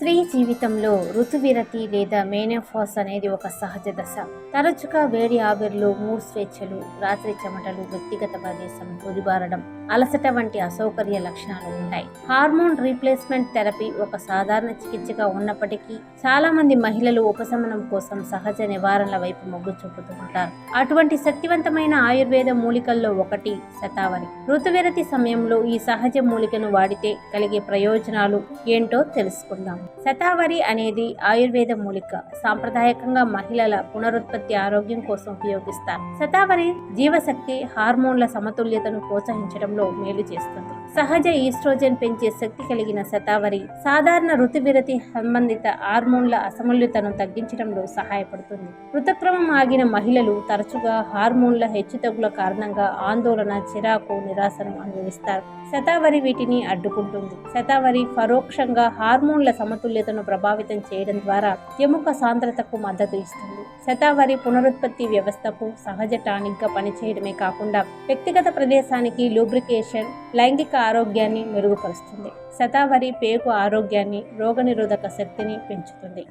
స్త్రీ జీవితంలో ఋతువిరతి లేదా మేనోపాజ్ అనేది ఒక సహజ దశ. తరచుగా వేడి ఆవిర్లు, మూడ్ స్వేచ్ఛలు, రాత్రి చెమటలు, వ్యక్తిగత ప్రదేశం గురిబారడం, అలసట వంటి అసౌకర్య లక్షణాలు ఉంటాయి. హార్మోన్ రీప్లేస్మెంట్ థెరపీ ఒక సాధారణ చికిత్సగా ఉన్నప్పటికీ చాలా మంది మహిళలు ఉపశమనం కోసం సహజ నివారణల వైపు మొగ్గు చూపుతూ ఉంటారు. అటువంటి శక్తివంతమైన ఆయుర్వేద మూలికల్లో ఒకటి శతావరి. ఋతువిరతి సమయంలో ఈ సహజ మూలికను వాడితే కలిగే ప్రయోజనాలు ఏంటో తెలుసుకుందాం. శతావరి అనేది ఆయుర్వేద మూలిక. సాంప్రదాయకంగా మహిళల పునరుత్పత్తి ఆరోగ్యం కోసం ఉపయోగిస్తారు. శతావరి జీవశక్తి, హార్మోన్ల సమతుల్యతను ప్రోత్సహించడంలో మేలు చేస్తుంది. సహజ ఈస్ట్రోజన్ పెంచే శక్తి కలిగిన శతావరి సాధారణ ఋతువిరతి సంబంధిత హార్మోన్ల అసమతుల్యతను తగ్గించడంలో సహాయపడుతుంది. ఋతుక్రమం ఆగిన మహిళలు తరచుగా హార్మోన్ల హెచ్చుతగ్గుల కారణంగా ఆందోళన, చిరాకు, నిరాశను అనుభవిస్తారు. శతావరి వీటిని అడ్డుకుంటుంది. శతావరి పరోక్షంగా హార్మోన్ల సమతుల్యతను ప్రభావితం చేయడం ద్వారా ఎముక సాంద్రతకు మద్దతు ఇస్తుంది. శతావరి పునరుత్పత్తి వ్యవస్థకు సహజ టానిక్గా పనిచేయడమే కాకుండా వ్యక్తిగత ప్రదేశానికి లూబ్రికేషన్, లైంగిక ఆరోగ్యాన్ని మెరుగుపరుస్తుంది. శతావరి పేగు ఆరోగ్యాన్ని, రోగనిరోధక శక్తిని పెంచుతుంది.